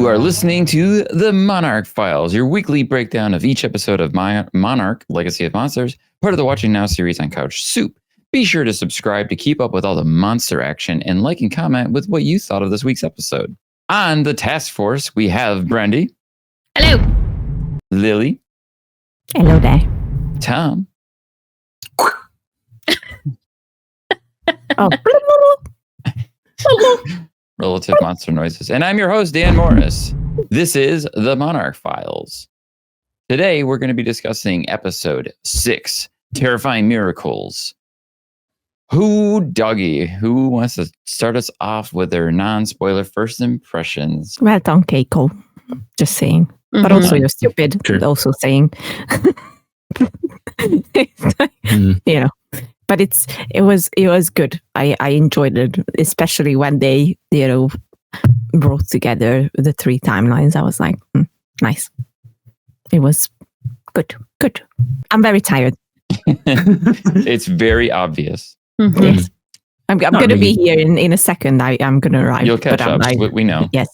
You are listening to the Monarch Files, your weekly breakdown of each episode of Monarch Legacy of Monsters, part of the Watching Now series on Couch Soup. Be sure to subscribe to keep up with all the monster action and like and comment with what you thought of this week's episode. On the task force, we have Brandy. Hello. Lily. Hello there. Tom. Oh. Relative monster noises. And I'm your host, Dan Morris. This is the Monarch Files. Today, we're going to be discussing episode 6, Terrifying Miracles. Doggy, who wants to start us off with their non-spoiler first impressions? Well done, Keiko. Just saying. Mm-hmm. But also you're stupid. Sure. Also saying. You know. But it was good. I enjoyed it, especially when they, brought together the 3 timelines. I was like, nice. It was good. I'm very tired. It's very obvious. Mm-hmm. Yes. I'm going to be here in a second. I'm going to arrive. You'll catch up. We know. Yes.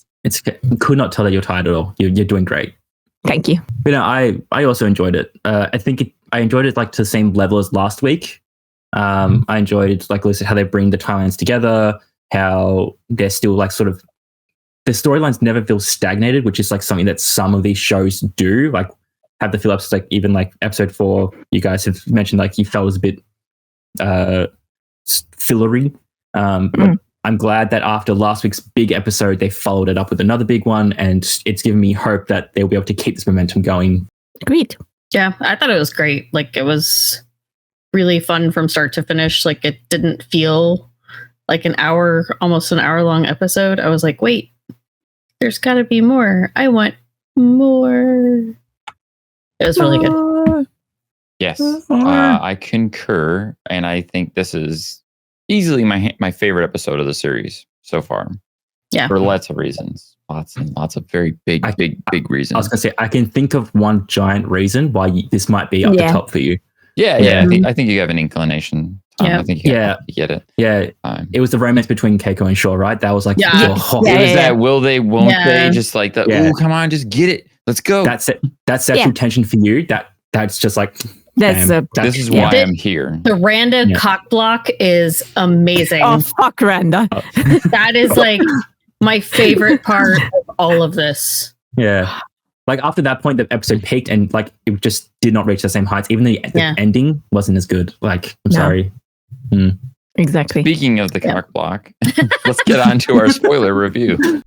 Could not tell that you're tired at all. You're doing great. Thank you. But I also enjoyed it. I think I enjoyed it like to the same level as last week. I enjoyed, like Lisa, how they bring the timelines together, how they're still like sort of, the storylines never feel stagnated, which is like something that some of these shows do, like have the fill-ups, like even like episode 4, you guys have mentioned like you felt it was a bit fillery. I'm glad that after last week's big episode, they followed it up with another big one, and it's given me hope that they'll be able to keep this momentum going. Agreed. Yeah, I thought it was great. Like, it was really fun from start to finish. Like, it didn't feel like almost an hour long episode. I was like, wait, there's got to be more. I want more. It was really good. Yes, I concur, and I think this is easily my favorite episode of the series so far. Yeah, for lots of reasons, lots of very big reasons. I was gonna say I can think of one giant reason why this might be up the top for you. Yeah. I think you have an inclination. I think you get it. Yeah. It was the romance between Keiko and Shaw, right? That was like, it was that will they, won't they? Just like the, oh, come on, just get it. Let's go. That's sexual tension for you. That's just like, this is why I'm here. The Randa cock block is amazing. Oh, fuck Randa. That is like my favorite part of all of this. Yeah. Like after that point, the episode peaked and like it just did not reach the same heights. Even the ending wasn't as good. Like, I'm sorry. Exactly. Speaking of the cock block, let's get on to our spoiler review.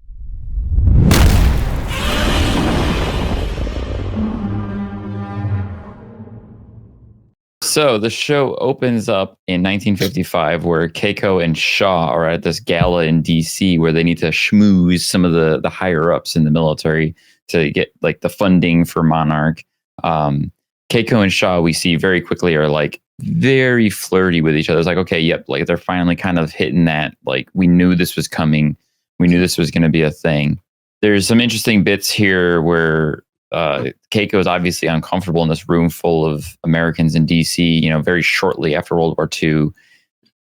So the show opens up in 1955 where Keiko and Shaw are at this gala in DC where they need to schmooze some of the higher ups in the military to get like the funding for Monarch. Keiko and Shaw, we see very quickly, are like very flirty with each other. It's like, okay, yep, like they're finally kind of hitting that. Like, we knew this was coming. We knew this was going to be a thing. There's some interesting bits here where Keiko is obviously uncomfortable in this room full of Americans in DC, very shortly after World War II.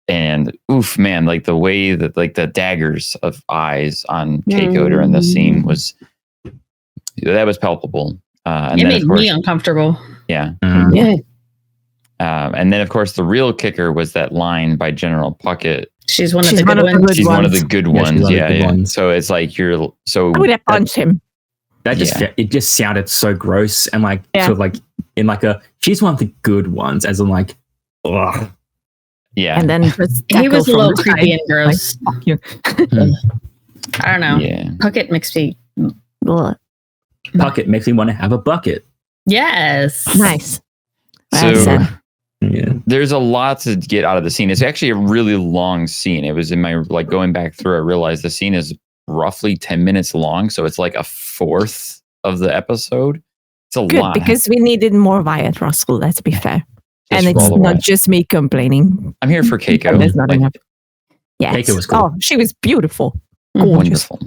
And oof, man, like the way that like the daggers of eyes on Keiko during the scene was palpable. And it made me uncomfortable. Yeah. Mm-hmm. Yeah. And then, of course, the real kicker was that line by General Puckett. She's one of the good ones. She's one of the good ones. Yeah. So it's like I would have punched him. That it just sounded so gross and like sort of like in like she's one of the good ones, as in like, ugh. Yeah. And then he was a little creepy and gross. Like, fuck you. I don't know. Yeah. Puckett makes me. Puckett makes me want to have a bucket. Yes. Nice. So there's a lot to get out of the scene. It's actually a really long scene. It was in my going back through, I realized the scene is roughly 10 minutes long. So it's like a fourth of the episode. It's a lot. Because we needed more Wyatt Russell, let's be fair. And it's not just me complaining. I'm here for Keiko. There's not enough. Yes. Keiko was cool. Oh, she was beautiful. Gorgeous. Wonderful.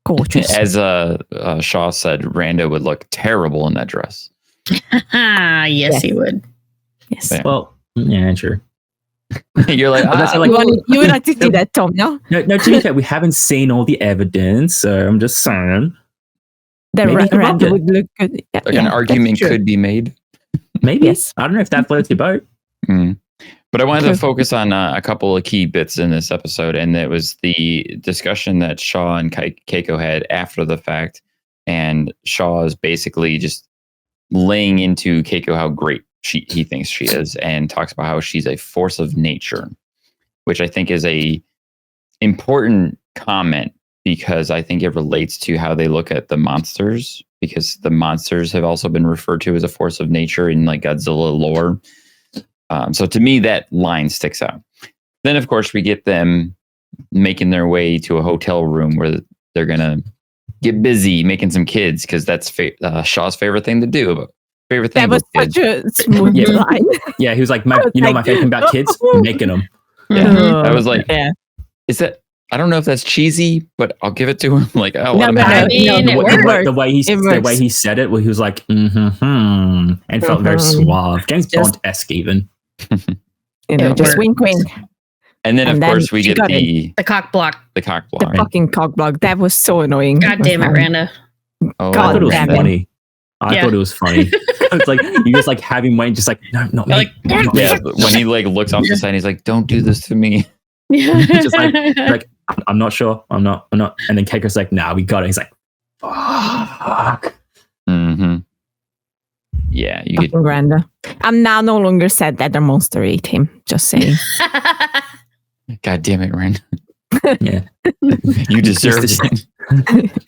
Gorgeous. As Shaw said, Randa would look terrible in that dress. Yes, he would. Yes. Yeah. Well, yeah, sure. You're like, you would like to see that, Tom, no? No, to be fair, we haven't seen all the evidence, so I'm just saying. The Maybe he render loved it. would look good. Yeah, Like an argument could be made. Maybe. Yes. I don't know if that floats your boat. Mm. But I wanted to True. focus on a couple of key bits in this episode, and it was the discussion that Shaw and Keiko had after the fact. And Shaw is basically just laying into Keiko how great he thinks she is, and talks about how she's a force of nature, which I think is a important comment, because I think it relates to how they look at the monsters, because the monsters have also been referred to as a force of nature in like Godzilla lore. So to me, that line sticks out. Then, of course, we get them making their way to a hotel room where they're going to get busy making some kids, because that's Shaw's favorite thing to do. Favorite thing. That was such a smooth Yeah. line. Yeah, he was like, I was my like, favorite thing about kids? Making them. Yeah. Mhm. I was like, yeah. is that? I don't know if that's cheesy, but I'll give it to him. Like, oh, No, I mean, it works. The way he said it, where he was like, and felt very suave. James Bond-esque even. It Just worked. wink, wink. And then, of course, we she get got the cock block. cock The block. fucking cock block. That was so annoying. God damn it, Randa. Oh, I thought it was damn it. funny. I Yeah. thought it was funny. It's like you just like have him waiting, just like no, not me. Like, not me. Yeah, when he like looks off the side, he's like, "Don't do this to me." Just like I'm not sure. I'm not. And then Keiko's like, "Nah, we got it." He's like, "Fuck." Mm-hmm. Yeah, you could. Fucking Randa. I'm now no longer sad that the monster ate him. Just saying. God damn it, Ren. Yeah, You deserve it.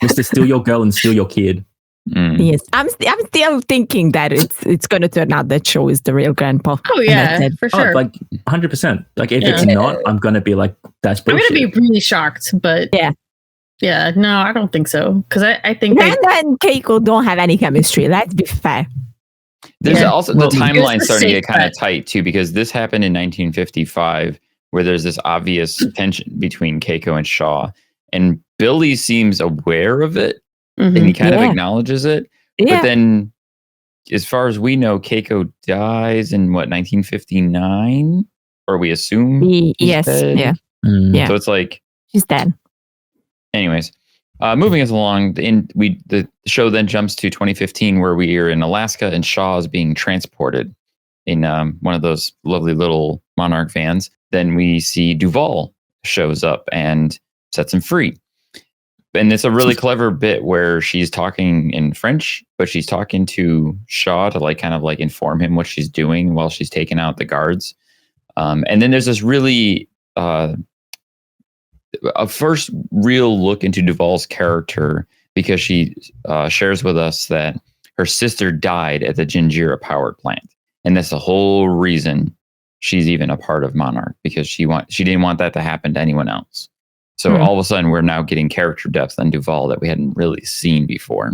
Mr. Steal your girl and steal your kid. Mm. Yes, I'm still thinking that it's going to turn out that Shaw is the real grandpa. Oh And yeah, that's it. for sure. Like 100%. Like if Yeah. it's not, I'm gonna be like, that's I'm bullshit. gonna be really shocked, but yeah, no, I don't think so. Because I think they, Randa and Keiko don't have any chemistry. Let's be fair. There's Yeah. also Well, the here's timeline the starting to safe get kind of bet. tight too, because this happened in 1955, where there's this obvious tension between Keiko and Shaw, and Billy seems aware of it, and he Mhm. kind of Yeah. acknowledges it. Yeah. But then, as far as we know, Keiko dies in what 1959, or we assume. he's Yes. dead. Yeah. Mm. Yeah. So it's like, She's dead. anyways, moving us along. The show then jumps to 2015, where we are in Alaska, and Shaw is being transported in one of those lovely little Monarch vans. Then we see Duval shows up and sets him free. And it's a really clever bit where she's talking in French, but she's talking to Shaw to like kind of like inform him what she's doing while she's taking out the guards. And then there's this really a first real look into Duval's character, because she shares with us that her sister died at the Jinjira power plant, and that's the whole reason she's even a part of Monarch, because she didn't want that to happen to anyone else. So all of a sudden, we're now getting character depth on Duval that we hadn't really seen before.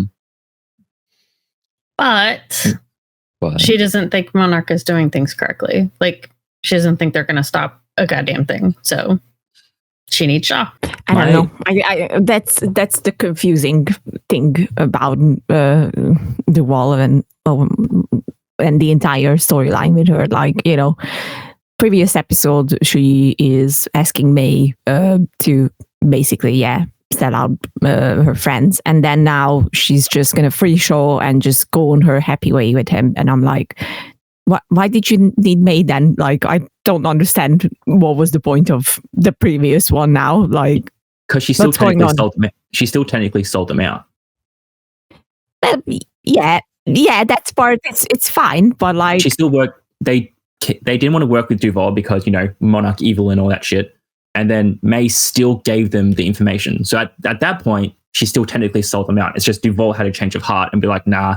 But But she doesn't think Monarch is doing things correctly. Like, she doesn't think they're gonna stop a goddamn thing. So she needs Shaw. I don't know. I that's the confusing thing about Duval and the entire storyline with her. Like, previous episode, she is asking May to basically, sell out her friends. And then now she's just going to free Shaw and just go on her happy way with him. And I'm like, why did you need May then? Like, I don't understand what was the point of the previous one now. Like, Because she still what's going technically on? sold them. She still technically sold them out. yeah, that's part. It's fine, but like, She still worked. They didn't want to work with Duval because Monarch evil and all that shit. And then May still gave them the information. So at that point, she still technically sold them out. It's just Duval had a change of heart and be like, nah.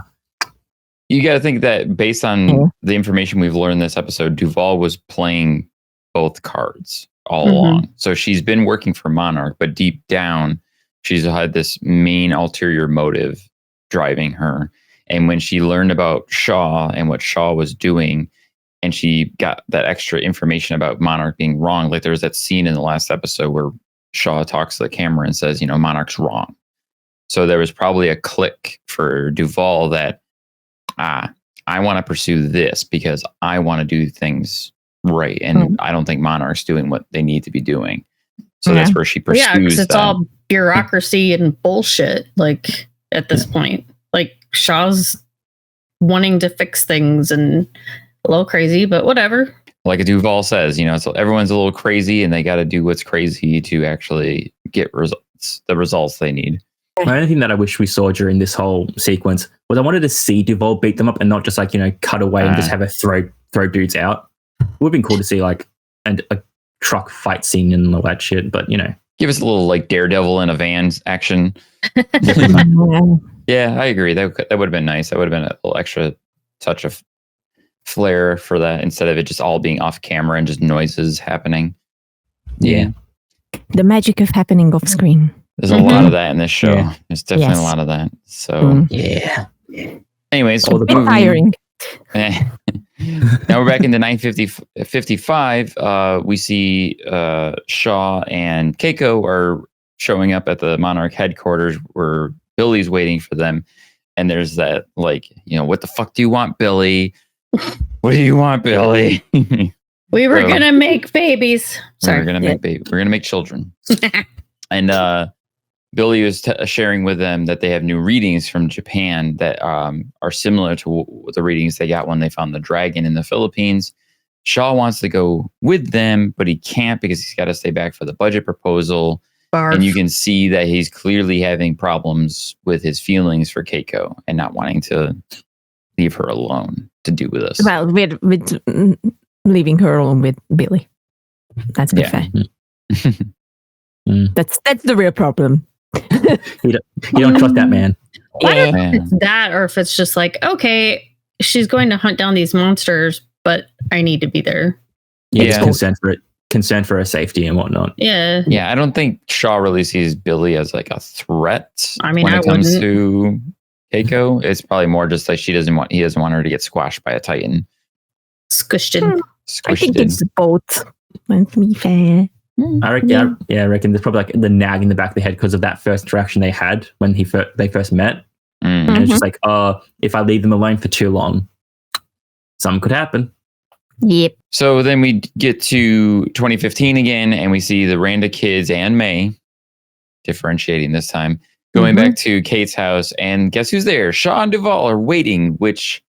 you got to think that based on the information we've learned this episode, Duval was playing both cards all along. So she's been working for Monarch, but deep down, she's had this main ulterior motive driving her. And when she learned about Shaw and what Shaw was doing, and she got that extra information about Monarch being wrong, like there's that scene in the last episode where Shaw talks to the camera and says, Monarch's wrong. So there was probably a click for Duval that, I want to pursue this because I want to do things right. And I don't think Monarch's doing what they need to be doing. So that's where she pursues Yeah, because it's that. all bureaucracy and bullshit, like, at this point. Like Shaw's wanting to fix things and a little crazy, but whatever. Like Duval says, so everyone's a little crazy and they got to do what's crazy to actually get the results they need. The only thing that I wish we saw during this whole sequence was I wanted to see Duval beat them up and not just like, cut away and just have her throw dudes out. It would have been cool to see like a truck fight scene and all that shit, but Give us a little like Daredevil in a van action. Yeah, I agree. That would have been nice. That would have been a little extra touch of flair for that instead of it just all being off camera and just noises happening. Yeah. The magic of happening off screen. There's a lot of that in this show. Yeah. There's definitely a lot of that. So yeah. Anyways, a bit tiring. Now we're back into 955. We see Shaw and Keiko are showing up at the Monarch headquarters where Billy's waiting for them. And there's that like, what the fuck do you want, Billy? What do you want, Billy? We were gonna make babies. Sorry, we're gonna make children. And Billy was sharing with them that they have new readings from Japan that are similar to the readings they got when they found the dragon in the Philippines. Shaw wants to go with them, but he can't because he's got to stay back for the budget proposal. Barf. And you can see that he's clearly having problems with his feelings for Keiko and not wanting to leave her alone to do with us. Well, with leaving her alone with Billy. That's a bit fair. That's the real problem. You don't trust that man. I don't know if it's that or if it's just like, okay, she's going to hunt down these monsters, but I need to be there. Yeah, concern for her safety and whatnot. Yeah. Yeah, I don't think Shaw really sees Billy as like a threat. I mean, when it comes wouldn't. to Keiko, it's probably more just like he doesn't want her to get squashed by a titan. Squished in. I think it's both. Let's be fair. I reckon there's probably like the nag in the back of the head because of that first interaction they had when they first met. And it's just like, if I leave them alone for too long, something could happen. Yep. So then we get to 2015 again, and we see the Randa kids and May, differentiating this time, going back to Kate's house, and guess who's there? Shaw and Duvall are waiting, which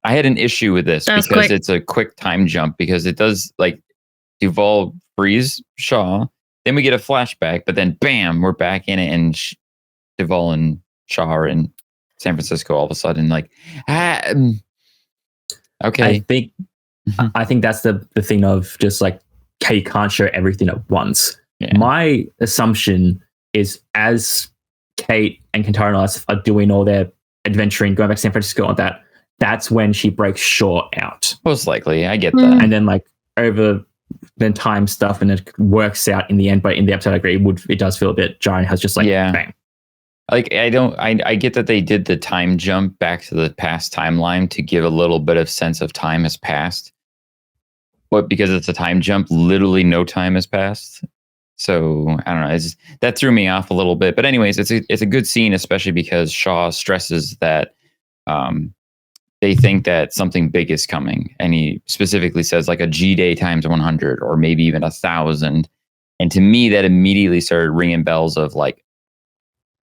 I had an issue with this because it's a quick time jump because it does like Duvall frees Shaw, then we get a flashback, but then bam, we're back in it, and Duvall and Shaw are in San Francisco all of a sudden. Like, okay. I think that's the thing of just like Kate can't show everything at once. Yeah. My assumption is as Kate and Kentaro and us are doing all their adventuring, going back to San Francisco and that's when she breaks Shaw out. Most likely, I get that. And then like over then time stuff, and it works out in the end. But in the episode, I agree, it does feel a bit jarring. Has just like bang. Like I get that they did the time jump back to the past timeline to give a little bit of sense of time has passed, but because it's a time jump, literally no time has passed. So I don't know. That threw me off a little bit. But anyways, it's a good scene, especially because Shaw stresses that they think that something big is coming, and he specifically says like a G-Day times 100 or maybe even 1,000. And to me, that immediately started ringing bells of like,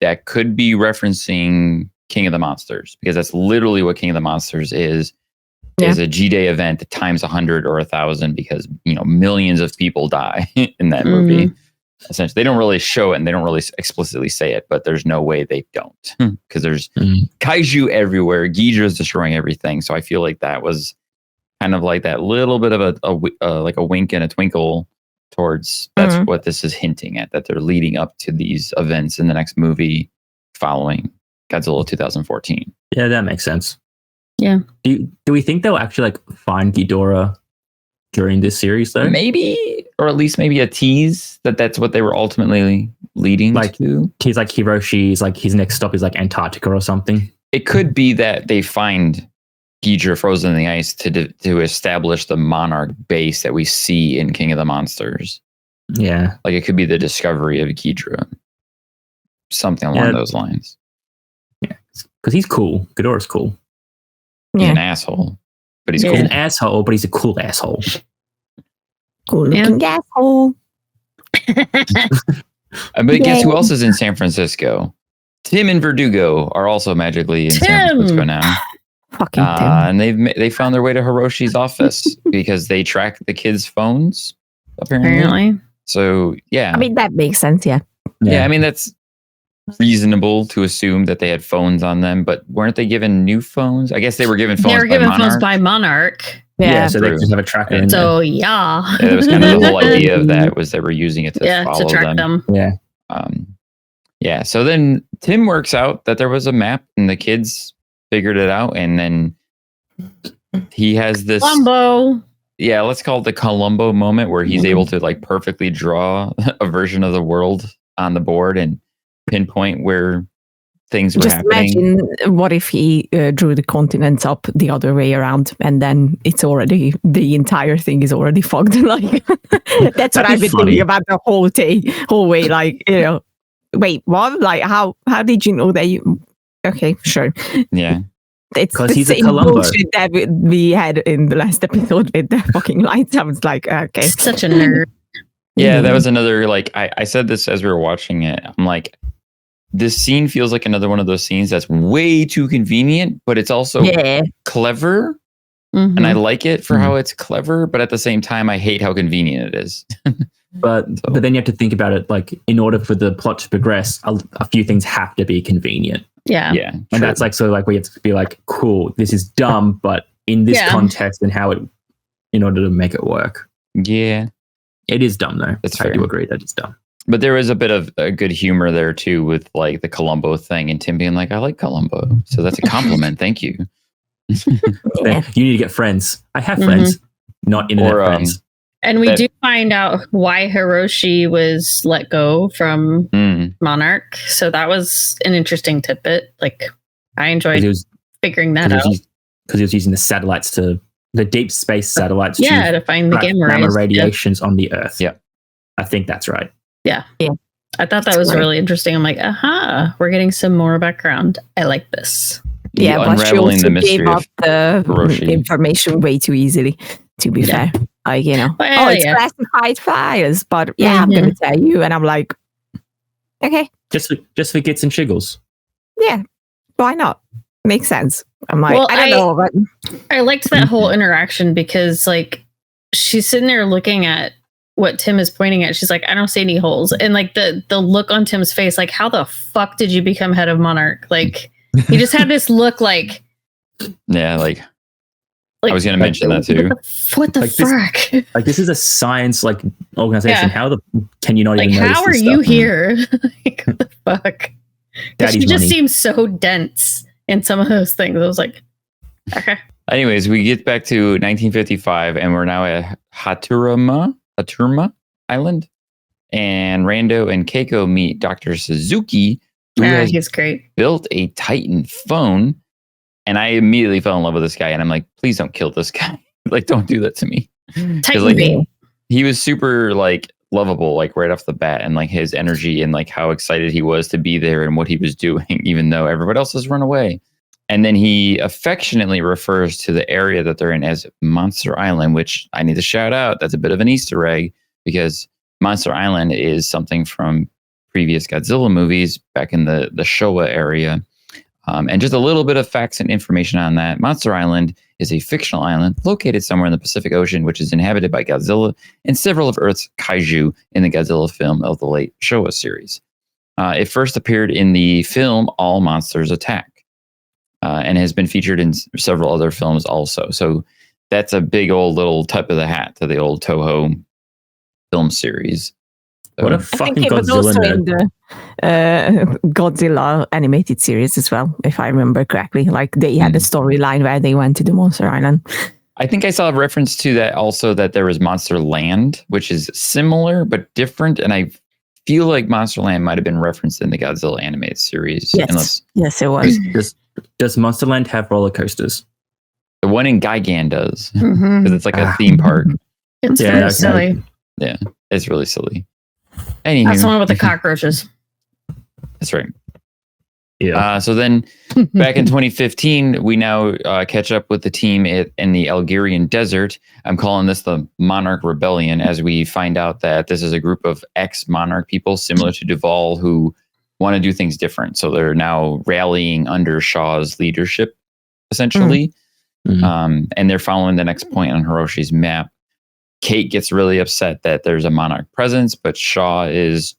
that could be referencing King of the Monsters, because that's literally what King of the Monsters is a G-Day event times 100 or 1,000, because millions of people die in that movie. Essentially, they don't really show it and they don't really explicitly say it, but there's no way they don't, because there's kaiju everywhere. Ghidorah's destroying everything. So I feel like that was kind of like that little bit of like a wink and a twinkle towards that's what this is hinting at, that they're leading up to these events in the next movie following Godzilla 2014. Yeah, that makes sense. Yeah. Do we think they'll actually like find Ghidorah during this series though? Maybe, or at least maybe a tease that's what they were ultimately leading to. He's like Hiroshi's like his next stop is like Antarctica or something. It could be that they find Ghidorah frozen in the ice to establish the Monarch base that we see in King of the Monsters. Yeah. Like it could be the discovery of Ghidorah. Something along those lines. Yeah. Because he's cool. Ghidorah's cool. He's an asshole. But he's cool. He's an asshole, but he's a cool asshole. Cool looking asshole. But guess who else is in San Francisco? Tim and Verdugo are also magically in San Francisco now. Fucking Tim. And they found their way to Hiroshi's office because they track the kids' phones, apparently. So, yeah. I mean, that makes sense, yeah. Yeah, I mean, that's reasonable to assume that they had phones on them, but weren't they given new phones? I guess they were given phones They were given by phones Monarch. by Monarch. Yeah, so they just have a tracker in there. So, yeah. That was kind of the whole idea of that, was they were using it to follow to track them. Yeah. Yeah, so then Tim works out that there was a map and the kids figured it out, and then he has this Columbo. Yeah, let's call it the Columbo moment where he's able to like perfectly draw a version of the world on the board and pinpoint where things were Just happening. imagine what if he drew the continents up the other way around, and then it's already, the entire thing is already fogged. Like that's what I've been thinking about the whole way. Like, you know, wait, what? Like, how did you know that you? Okay, sure. Yeah, it's because the he's a same Columbo. bullshit that we had in the last episode with the fucking lights. I was like, okay, Such a nerd. yeah, that was another like I said this as we were watching it. I'm like, this scene feels like another one of those scenes that's way too convenient, but it's also clever. Mm-hmm. And I like it for how it's clever, but at the same time, I hate how convenient it is. But then you have to think about it, like, in order for the plot to progress, a few things have to be convenient. Yeah. Yeah. And that's like, so like, we have to be like, cool, this is dumb, but in this context and how it, in order to make it work. Yeah. It is dumb though. That's I fair. do agree that it's dumb. But there was a bit of a good humor there too, with like the Columbo thing and Tim being like, I like Columbo. So that's a compliment. Thank you. You need to get friends. I have friends, not internet friends. And we do find out why Hiroshi was let go from Monarch. So that was an interesting tidbit. Like, I enjoyed figuring that out. Because he was using the satellites the deep space satellites to find the gamma radiations on the Earth. Yeah. I think that's right. Yeah. I thought that was really interesting. I'm like, we're getting some more background. I like this. Yeah, but she also gave up the information way too easily, to be fair. Like, you know, it's classified files, but I'm going to tell you. And I'm like, okay. Just for gits and shiggles. Yeah, why not? Makes sense. I'm like, I don't know. But I liked that whole interaction because, like, she's sitting there looking at what Tim is pointing at. She's like, I don't see any holes. And, like, the look on Tim's face, like, how the fuck did you become head of Monarch? Like, he just had this look like... Yeah, like I was going to mention that too. What the fuck? This is a science organization. How can you not even notice how are you here? Like, what the fuck? She just seems so dense in some of those things. I was like, okay. Anyways, we get back to 1955 and we're now at Haturuma Island. And Rando and Keiko meet Dr. Suzuki, who has built a Titan phone. And I immediately fell in love with this guy. And I'm like, please don't kill this guy. Like, don't do that to me. Titan he was super like lovable, like right off the bat. And like his energy and like how excited he was to be there and what he was doing, even though everybody else has run away. And then he affectionately refers to the area that they're in as Monster Island, which I need to shout out. That's a bit of an Easter egg because Monster Island is something from previous Godzilla movies back in the Showa area. And just a little bit of facts and information on that. Monster Island is a fictional island located somewhere in the Pacific Ocean, which is inhabited by Godzilla and several of Earth's kaiju in the Godzilla film of the late Showa series. It first appeared in the film All Monsters Attack and has been featured in several other films also. So that's a big old little tip of the hat to the old Toho film series. What a fucking Godzilla! Was also in the Godzilla animated series as well, if I remember correctly. Like they had a storyline where they went to the Monster Island. I think I saw a reference to that also, that there was Monster Land, which is similar but different. And I feel like Monster Land might have been referenced in the Godzilla animated series. Yes, it was. Does Monster Land have roller coasters? The one in Gigan does, because it's like a theme park. It's very silly. Yeah, it's really silly. Anywho, that's the one with the cockroaches. That's right. Yeah. So then back in 2015, we now catch up with the team in the Algerian desert. I'm calling this the Monarch Rebellion, as we find out that this is a group of ex-Monarch people similar to Duvall who want to do things different. So they're now rallying under Shaw's leadership, essentially. And they're following the next point on Hiroshi's map. Kate gets really upset that there's a Monarch presence, but Shaw is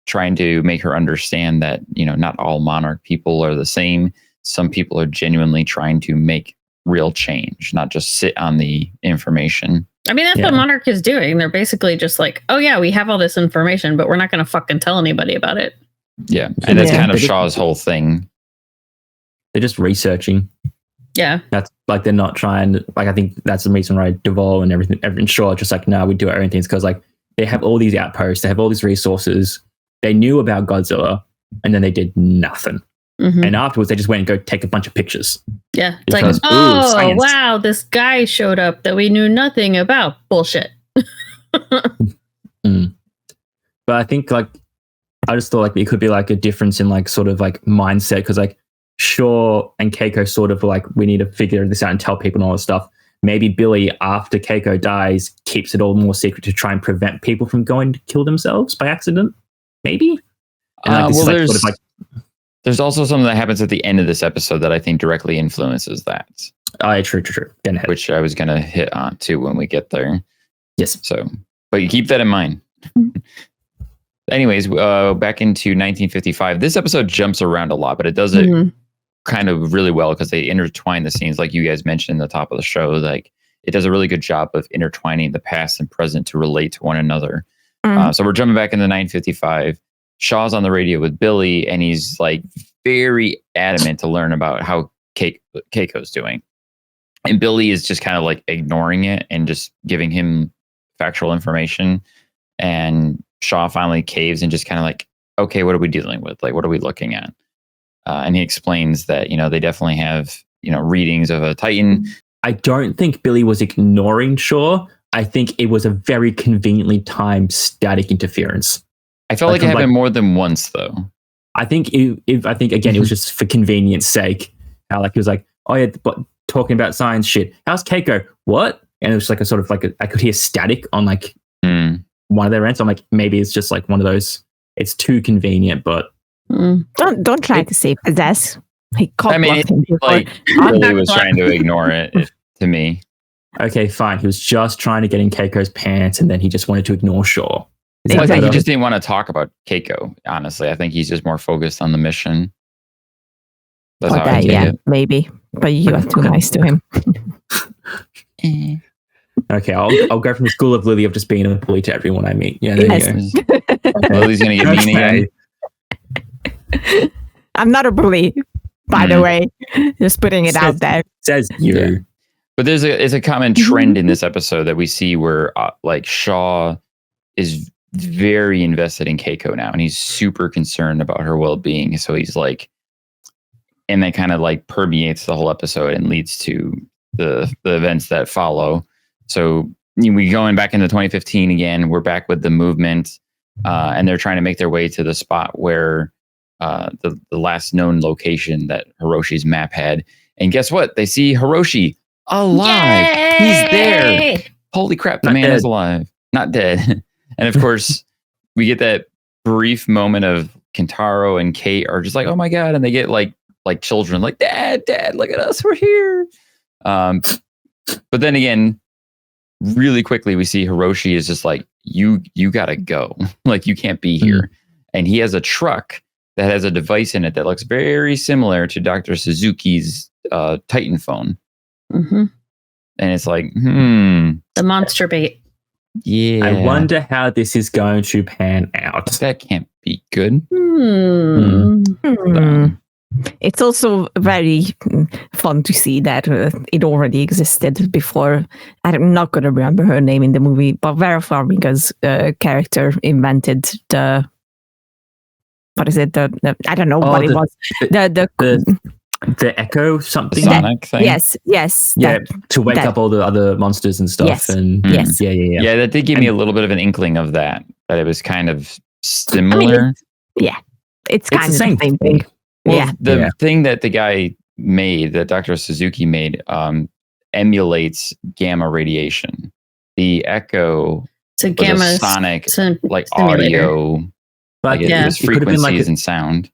trying to make her understand that, not all Monarch people are the same. Some people are genuinely trying to make real change, not just sit on the information. I mean, that's what Monarch is doing. They're basically just like, oh yeah, we have all this information, but we're not going to fucking tell anybody about it. Yeah. And that's kind of Shaw's whole thing. They're just researching. Yeah. That's like, they're not trying to, like, I think that's the reason why Duvall and everything Shaw are just like, no, we do our own things. Cause like they have all these outposts, they have all these resources. They knew about Godzilla and then they did nothing. And afterwards, they just went and go take a bunch of pictures. Yeah. It's like, oh, wow, this guy showed up that we knew nothing about. Bullshit. But I think, like, I just thought, like, it could be, like, a difference in, like, sort of, like, mindset. Because, like, Shaw and Keiko sort of, like, we need to figure this out and tell people and all this stuff. Maybe Billy, after Keiko dies, keeps it all more secret to try and prevent people from going to kill themselves by accident. Maybe? And, like, this is, like, sort of, like... There's also something that happens at the end of this episode that I think directly influences that. Oh, yeah, true. Which I was going to hit on too when we get there. Yes. So, but you keep that in mind. Anyways, back into 1955. This episode jumps around a lot, but it does it kind of really well because they intertwine the scenes, like you guys mentioned in the top of the show. Like, it does a really good job of intertwining the past and present to relate to one another. So we're jumping back into 1955. Shaw's on the radio with Billy, and he's like very adamant to learn about how Keiko's doing. And Billy is just kind of like ignoring it and just giving him factual information. And Shaw finally caves and just kind of like, okay, what are we dealing with? Like, what are we looking at? And he explains that, they definitely have, readings of a Titan. I don't think Billy was ignoring Shaw. I think it was a very conveniently timed static interference. I felt like it happened more than once, though. I think again, it was just for convenience sake. How like he was like, oh yeah, but talking about science shit. How's Keiko? What? And it was like a sort of like I could hear static on like one of their ends. So I'm like, maybe it's just like one of those. It's too convenient, but don't try to say possess. Like, Billy was trying to ignore it to me. Okay, fine. He was just trying to get in Keiko's pants, and then he just wanted to ignore Shaw. Well, I think he just didn't want to talk about Keiko, honestly. I think he's just more focused on the mission. That's how I take it. Maybe. But you are too nice to him. Okay, I'll go from the school of Lily of just being a bully to everyone I meet. Yeah, there you go. Lily's going to get mean again. I'm not a bully, by the way. Just putting it out there. Says you. Yeah. But it's a common trend in this episode that we see where like Shaw is very invested in Keiko now, and he's super concerned about her well-being. So he's like, and that kind of like permeates the whole episode and leads to the events that follow. So we going back into 2015 again. We're back with the movement, and they're trying to make their way to the spot where the last known location that Hiroshi's map had. And guess what? They see Hiroshi alive. Yay! He's there. Holy crap! The man is alive, not dead. And of course, we get that brief moment of Kentaro and Kate are just like, "Oh my god!" And they get like children, like, "Dad, look at us, we're here." But then again, really quickly, we see Hiroshi is just like, "You gotta go. Like, you can't be here." And he has a truck that has a device in it that looks very similar to Dr. Suzuki's Titan phone. And it's like, the monster bait. Yeah. I wonder how this is going to pan out. That can't be good. It's also very fun to see that it already existed before. I'm not going to remember her name in the movie, but Vera Farmiga's character invented the... What is it? I don't know what it was. The Echo something? The Sonic thing? Yes. Yeah, to wake up all the other monsters and stuff. Yes. And Yeah, that did give me a little bit of an inkling of that it was kind of similar. It's kind of the same thing. Well, the thing that the guy made, that Dr. Suzuki made, emulates gamma radiation. The Echo, it's a gamma sonic, like simulator. audio. But Like it was it could have been frequencies and sound.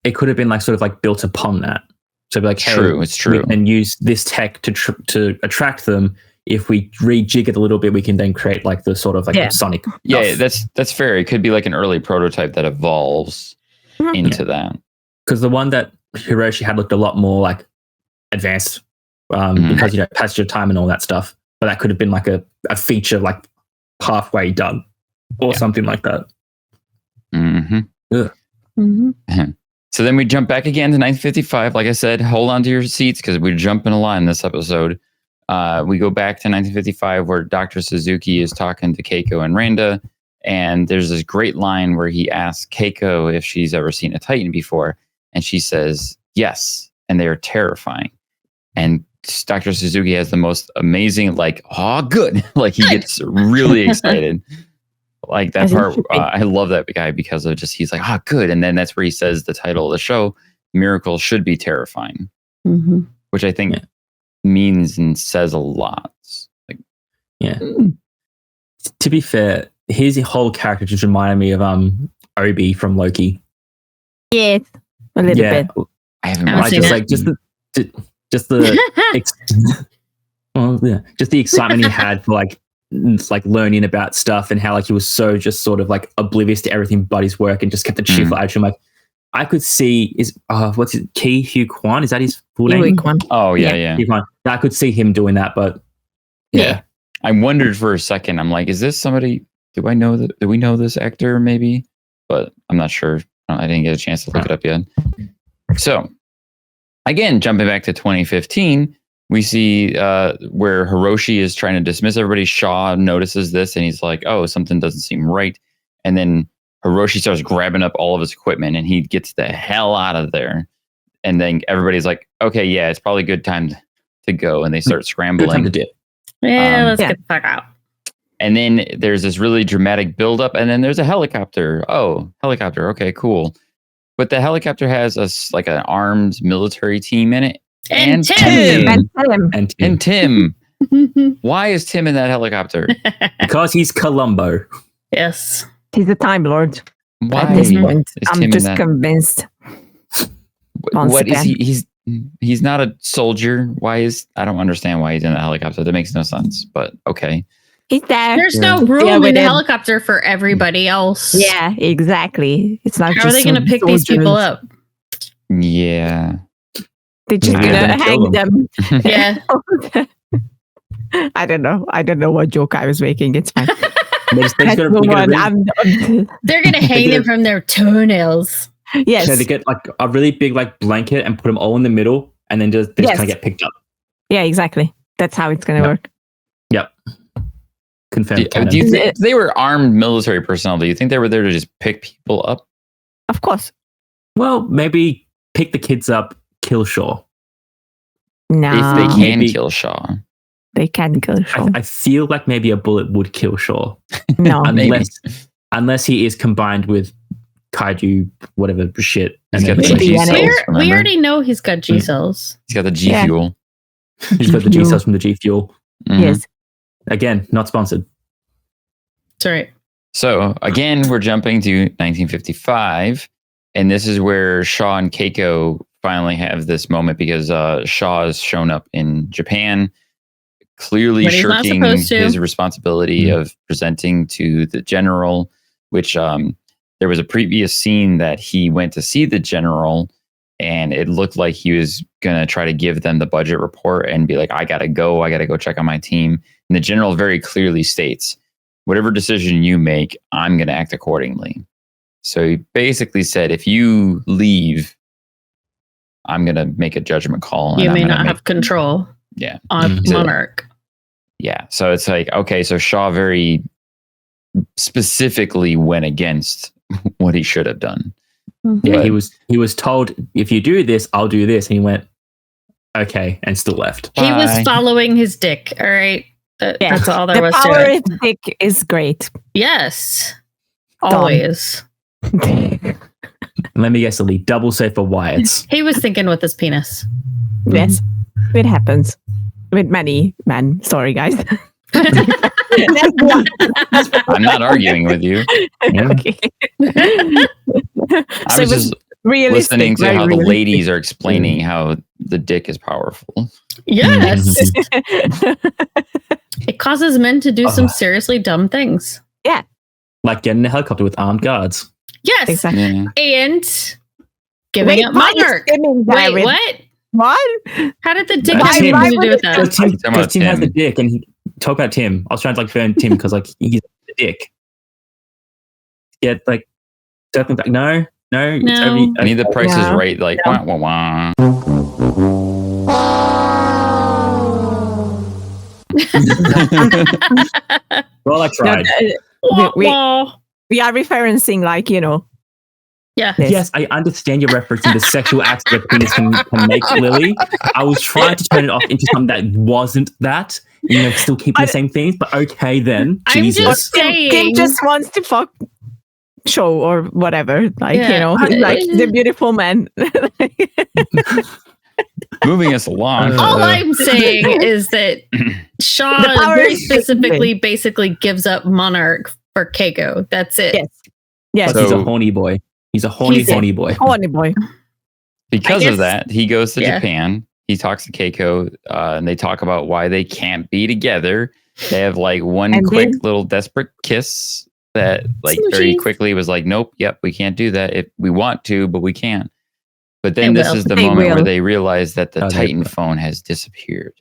It could have been like sort of like built upon that. So be like, hey, It's true. we can use this tech to attract them. If we rejig it a little bit, we can then create like the sort of like sonic. Yeah, that's fair. It could be like an early prototype that evolves into that. Because the one that Hiroshi had looked a lot more like advanced because, you know, passage of time and all that stuff. But that could have been like a feature like halfway done or something like that. So then we jump back again to 1955. Like I said, hold on to your seats because we're jumping a line this episode. We go back to 1955 where Dr. Suzuki is talking to Keiko and Randa. And there's this great line where he asks Keiko if she's ever seen a Titan before. And she says, yes. And they are terrifying. And Dr. Suzuki has the most amazing, like, oh, good. Like he gets really excited. Like that part, I love that guy because of just, he's like, oh, good. And then that's where he says the title of the show, Miracles Should Be Terrifying, which I think means and says a lot. Like, to be fair, his whole character just reminded me of Obi from Loki. Yeah, a little bit. I haven't like watched just it. like just the just the excitement he had for like learning about stuff and how like he was so just sort of like oblivious to everything but his work and just kept the cheerful attitude. Like I could see what's it, Ki Hu Kwan? Is that his full name? Oh yeah. I could see him doing that, but I wondered for a second. I'm like, is this somebody? Do we know this actor? Maybe, but I'm not sure. I didn't get a chance to look it up yet. So, again, jumping back to 2015, we see where Hiroshi is trying to dismiss everybody. Shaw notices this, and he's like, "Oh, something doesn't seem right." And then Hiroshi starts grabbing up all of his equipment, and he gets the hell out of there. And then everybody's like, "Okay, yeah, it's probably a good time to go." And they start scrambling. Good time to dip. Yeah, let's get the fuck out. And then there's this really dramatic buildup, and then there's a helicopter. Oh, helicopter. Okay, cool. But the helicopter has like an armed military team in it. And Tim. Why is Tim in that helicopter? Because he's Columbo. Yes. He's a Time Lord. Why at this point, I'm Tim just convinced. What is he? He's not a soldier. I don't understand why he's in a helicopter. That makes no sense, but okay. He's there. There's no room in the helicopter for everybody else. Yeah, exactly. It's not. How are they going to pick these people up? Yeah. They're just going to hang them. Yeah. I don't know. I don't know what joke I was making. It's fine. They're going to hang them from their toenails. Yes. So they get like a really big like blanket and put them all in the middle, and then they just kind of get picked up. Yeah, exactly. That's how it's going to work. Yep. Confirmed. Do you think they were armed military personnel? Do you think they were there to just pick people up? Of course. Well, maybe pick the kids up, kill Shaw. No. If they can kill Shaw. They can kill Shaw. I feel like maybe a bullet would kill Shaw. No. unless he is combined with Kaiju, whatever shit. And He's got then the G cells, we already know he's got G cells. He's got the G fuel. He's got the G cells from the G fuel. Yes. Again, not sponsored. That's right. So again, we're jumping to 1955, and this is where Shaw and Keiko finally have this moment because Shaw has shown up in Japan, clearly shirking his responsibility of presenting to the general, which there was a previous scene that he went to see the general, and it looked like he was going to try to give them the budget report and be like, I got to go check on my team. And the general very clearly states, whatever decision you make, I'm going to act accordingly. So he basically said, if you leave, I'm going to make a judgment call. You may not have control on Monarch. Yeah. So it's like, okay, so Shaw very specifically went against what he should have done. Yeah, but he was told, if you do this, I'll do this. And he went, okay, and still left. He was following his dick. All right. That's all there was to it. The power of dick is great. Yes. Always. Let me guess, Lee, double safe for Wyatt's. He was thinking with his penis. Yes. It happens with many men. Sorry, guys. I'm not arguing with you. Okay. I was just listening to how the ladies are explaining how the dick is powerful. Yes. It causes men to do some seriously dumb things. Yeah. Like getting a helicopter with armed guards. Yes. Exactly. Yeah. And giving up Monarch. Wait, what? What? How did the dick That's have Tim. anything to do with that? Because Tim has the dick, and he talk about Tim. I was trying to like defend Tim because like he's the dick. Yeah, like circling back. No. It's No. I need the price is right. Like wah, wah, wah. Well, I tried. We are referencing like, you know. Yeah. Yes, I understand you're referencing the sexual acts that penis can make, Lily. I was trying to turn it off into something that wasn't that. You know, still keeping the same things, but okay then. I'm Jesus. just saying. Kim just wants to fuck show or whatever. Like, you know, like the beautiful man. Moving us along. All I'm saying is that Shaw very specifically basically gives up Monarch for Keiko. That's it. Yes. But he's a horny boy. He's a horny boy. Horny boy. Because of that, he goes to Japan. He talks to Keiko, and they talk about why they can't be together. They have like one quick little desperate kiss that like very quickly was like, nope, yep, we can't do that. If we want to, but we can't. But then this is the moment where they realize that the Titan phone has disappeared.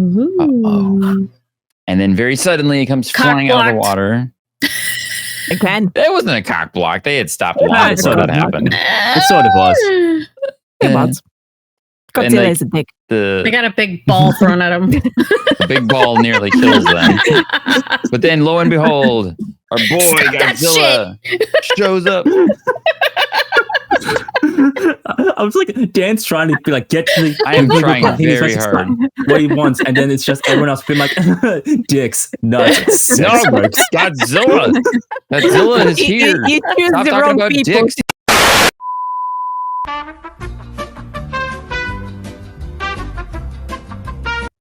Uh-oh. And then very suddenly it comes flying out of the water. Again. That wasn't a cock block. They had stopped long before that happened. It sort of was. It was. Godzilla is a dick. They got a big ball thrown at him. The big ball nearly kills them. But then lo and behold, our boy Godzilla shows up. I was like, Dan's trying to be like, get to the. I am trying very hard. What he wants, and then it's just everyone else being like, dicks, nuts. No, Godzilla. Godzilla is here. You choose Stop the talking wrong about people. dicks.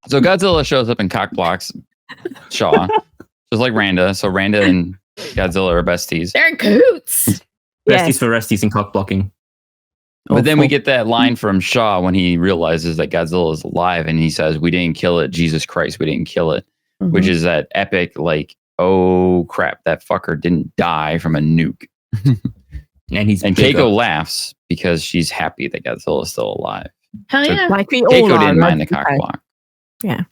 So Godzilla shows up and cock blocks Shaw, just like Randa. So Randa and Godzilla are besties. They're in cahoots. Besties for resties and cock blocking. But then we get that line from Shaw when he realizes that Godzilla is alive, and he says, "We didn't kill it. Jesus Christ, we didn't kill it." Mm-hmm. Which is that epic, like, oh crap, that fucker didn't die from a nuke. And Keiko laughs because she's happy that Godzilla is still alive. Hell yeah! Like we Keiko all didn't mind the cock block. Yeah,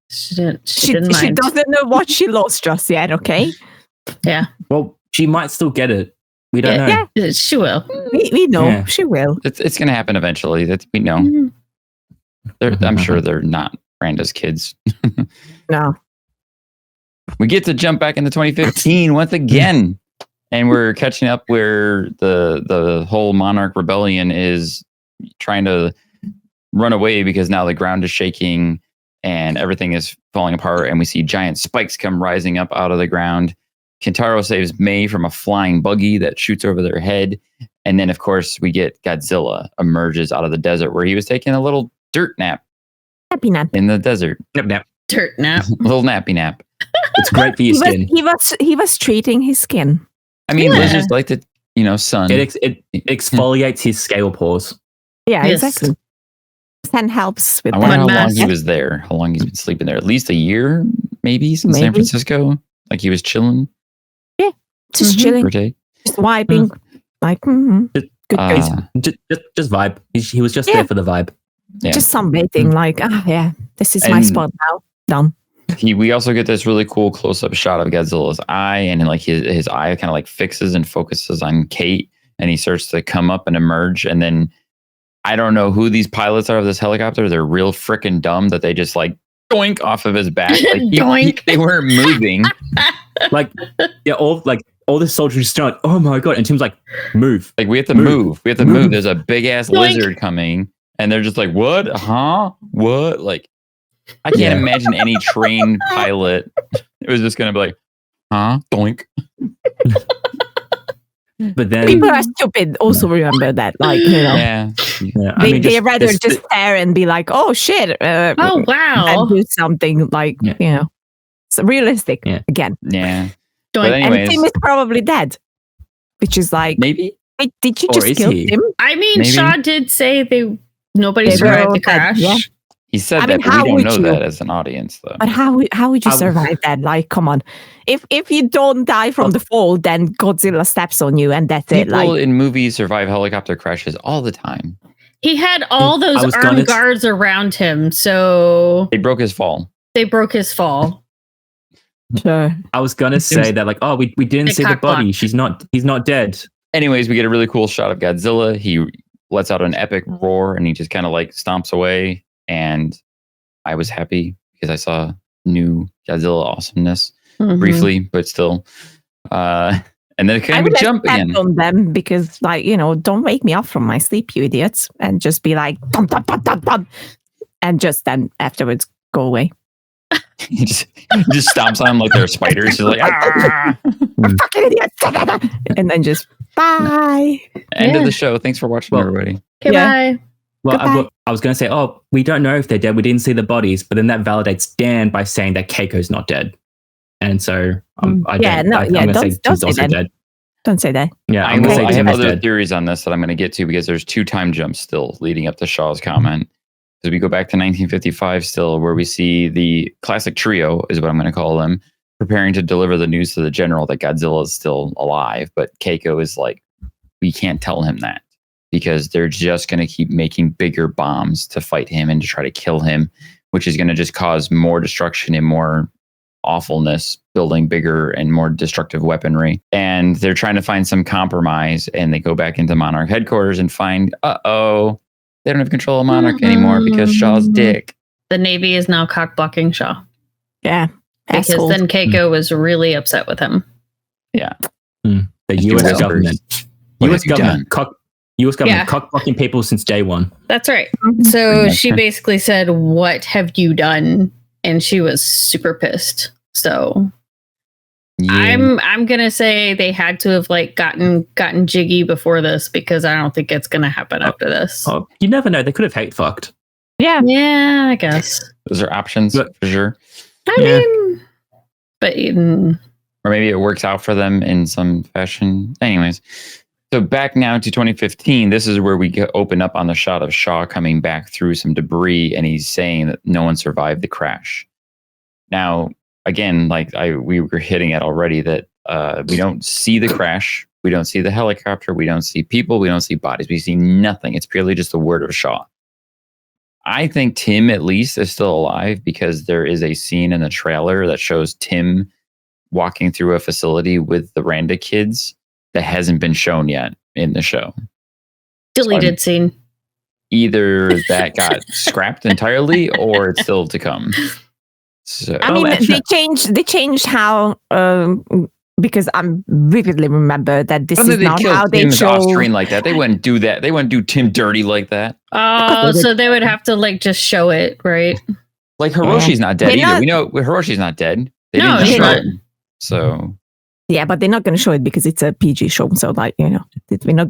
she didn't. She doesn't know what she lost just yet. Okay. Yeah. Well, she might still get it. We don't know. Yeah, she will. We know she will. It's going to happen eventually. That we know. Mm-hmm. I'm sure they're not Randa's kids. No. We get to jump back into 2015 once again, and we're catching up where the whole Monarch rebellion is trying to run away because now the ground is shaking and everything is falling apart, and we see giant spikes come rising up out of the ground. Kentaro saves May from a flying buggy that shoots over their head. And then, of course, we get Godzilla emerges out of the desert where he was taking a little dirt nap. Nappy nap. In the desert. Nap. Dirt nap. Little nappy nap. It's great for your skin. He was treating his skin. I mean, lizards like to, sun. It exfoliates his scale pores. Yeah, exactly. Sun helps with I wonder how long he was there. How long he's been sleeping there. At least a year, maybe, since San Francisco. Like he was chilling. Just chilling, just vibing, good guys. Just vibe. He was just there for the vibe. Yeah. Just sunbathing, like, this is my spot now. Done. We also get this really cool close-up shot of Godzilla's eye, and like his eye kind of like fixes and focuses on Kate, and he starts to come up and emerge, and then I don't know who these pilots are of this helicopter. They're real freaking dumb that they just like doink off of his back. Like they weren't moving. All the soldiers start, oh my god, and Tim's like, move. Like we have to move. We have to move. There's a big ass lizard coming, and they're just like, what? Huh? What? Like, I can't imagine any trained pilot. It was just gonna be like, huh? Doink. But then people are stupid. Also remember that, like, they rather just stare and be like, oh shit. Oh wow. And do something like so realistic again. Yeah. And Tim is probably dead. which is like, Maybe. wait, did you Or just is kill he? him? I mean, Maybe. Shaw did say nobody They survived were the dead, crash. yeah. He said I mean, that, but we how don't would know you? that as an audience, though. But how would you survive that? Like, come on. If you don't die from the fall, then Godzilla steps on you and that's it. People Like, in movies survive helicopter crashes all the time. He had all I those was armed gonna- guards around him, so They broke his fall. they broke his fall. sure. I was gonna say that, like, oh, we didn't They see the cock body. blocked. He's not dead. Anyways, we get a really cool shot of Godzilla. He lets out an epic roar and he just kind of like stomps away. And I was happy because I saw new Godzilla awesomeness Mhm. briefly, but still. And then it I kind would of jump expect again. on them because, like, don't wake me up from my sleep, you idiots, and just be like, dum, dum, dum, dum, dum, and just then afterwards go away. he just stomps on them like they're spiders. He's like, ah! Fucking idiots! And then just bye. End of Yeah. the show. Thanks for watching, Well, everybody. Okay, Yeah. bye. Well, Goodbye. I was gonna say, oh, we don't know if they're dead. We didn't see the bodies, but then that validates Dan by saying that Keiko's not dead. And so I'm gonna say don't Tim's say also that. dead. Don't say that. Yeah, I I'm gonna say have Tim is other dead. theories on this that I'm going to get to because there's 2 time jumps still leading up to Shaw's comment. Because we go back to 1955 still, where we see the classic trio, is what I'm going to call them, preparing to deliver the news to the general that Godzilla is still alive. But Keiko is like, we can't tell him that because they're just going to keep making bigger bombs to fight him and to try to kill him, which is going to just cause more destruction and more awfulness, building bigger and more destructive weaponry. And they're trying to find some compromise, and they go back into Monarch headquarters and find, they don't have control of Monarch anymore because Shaw's dick. The Navy is now cock blocking Shaw Yeah. because Assholes. then Keiko was really upset with him. The You US whispers. government. What US have you government. US government Yeah. cock blocking people since day one. That's right. Mhm. So Pretty much. she basically said, "What have you done?" And she was super pissed. So Yeah. I'm gonna say they had to have like gotten jiggy before this because I don't think it's gonna happen after this. Oh, you never know. They could have hate fucked. Yeah. Yeah, I guess. Those are options But- for sure. I Yeah. mean, but Or maybe it works out for them in some fashion. Anyways, so back now to 2015. This is where we open up on the shot of Shaw coming back through some debris, and he's saying that no one survived the crash. Now, again, like we were hitting at already, that we don't see the crash, we don't see the helicopter, we don't see people, we don't see bodies, we see nothing. It's purely just the word of Shaw. I think Tim at least is still alive because there is a scene in the trailer that shows Tim walking through a facility with the Randa kids that hasn't been shown yet in the show. deleted scene. Either that got scrapped entirely or it's still to come. So, I mean, actually- they changed how because I vividly remember that this is not how they Tim's off show. screen like that. They wouldn't do that. They wouldn't do Tim dirty like that. Oh, so they would have to like just show it, right? Like Hiroshi's not dead They're either. not- We know Hiroshi's not dead. They No, didn't he's show not. it. So Yeah, but they're not going to show it because it's a PG show. So, like, we're not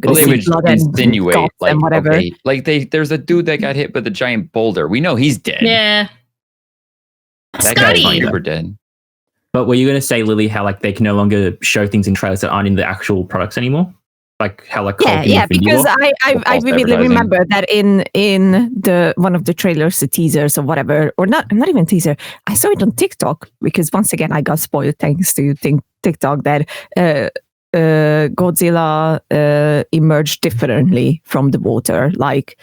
going well, they to would see blood and insinuate guts like and whatever. okay, like there's a dude that got hit with a giant boulder. We know he's dead. Yeah. That guy's Scotty! super dead. But were you going to say, Lily, how like they can no longer show things in trailers that aren't in the actual products anymore? Like how like Call of Duty because War? I false vividly advertising. remember that in the one of the trailers, the teasers or whatever, or not even teaser. I saw it on TikTok because once again I got spoiled thanks to TikTok that Godzilla emerged differently from the water. Like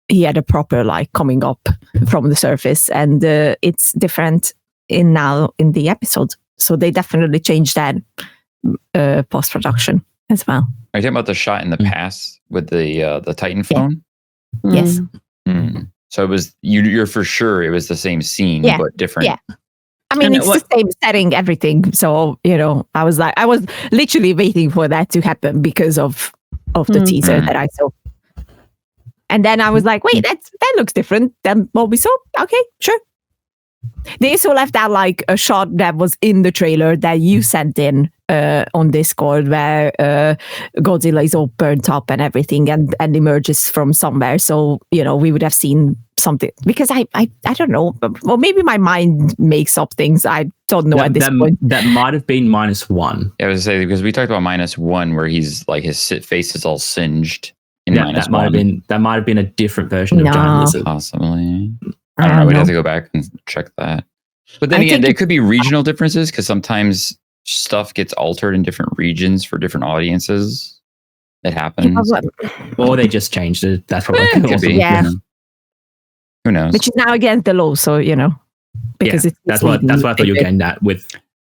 he had a proper like coming up from the surface, and it's different now in the episode. So they definitely changed that post production as well. Are you talking about the shot in the past with the Titan phone? Yes. Hmm. So it was you're for sure it was the same scene Yeah. but different. Yeah. I mean, And it's the same setting, everything. So, I was literally waiting for that to happen because of the teaser that I saw. And then I was like, wait, that looks different than what we saw. Okay, sure. They also left out like a shot that was in the trailer that you sent in on Discord where Godzilla is all burnt up and everything and emerges from somewhere. So, we would have seen something because I don't know. Well, maybe my mind makes up things. I don't know at this point. That might have been -1. Yeah, I was say because we talked about -1 where he's like his face is all singed in -1. That might have been a different version of Giant Lizard. Possibly. I don't know. We'd have to go back and check that. But then again, there could be regional differences because sometimes stuff gets altered in different regions for different audiences. It happens. Or they just changed it. That's what it could be. Yeah. Who knows? Which is now against the law, so because that's what I thought you were getting at with.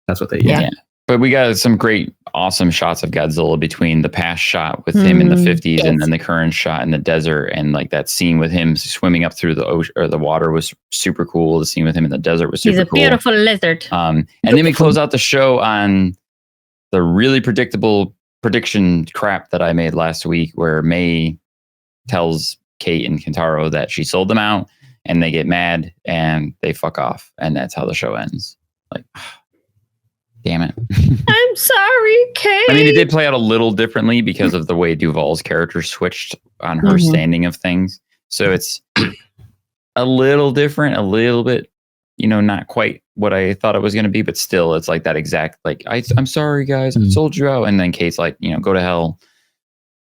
That's what they. Yeah. But we got some great, awesome shots of Godzilla between the past shot with him in the 50s and then the current shot in the desert, and like that scene with him swimming up through the ocean or the water was super cool. The scene with him in the desert was super cool. He's a beautiful lizard. And then we close out the show on the really predictable prediction crap that I made last week, where May tells Kate and Kentaro that she sold them out, and they get mad and they fuck off, and that's how the show ends. Like, damn it. I'm sorry, Kate. I mean, it did play out a little differently because of the way Duvall's character switched on her standing of things. So it's a little different, a little bit, not quite what I thought it was going to be, but still, it's like that exact, like, I'm sorry, guys, I sold you out. And then Kate's like, go to hell,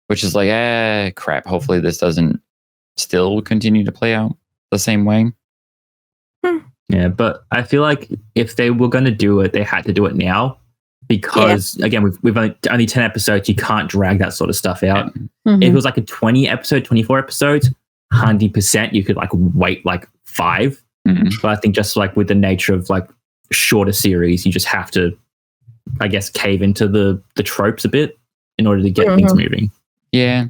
which is like, crap. Hopefully this doesn't still continue to play out the same way. Yeah, but I feel like if they were going to do it, they had to do it now because, again, we've only 10 episodes. You can't drag that sort of stuff out. If it was like a 24 episodes, 100% you could like wait like 5. But I think just like with the nature of like shorter series, you just have to, I guess, cave into the tropes a bit in order to get things moving. Yeah.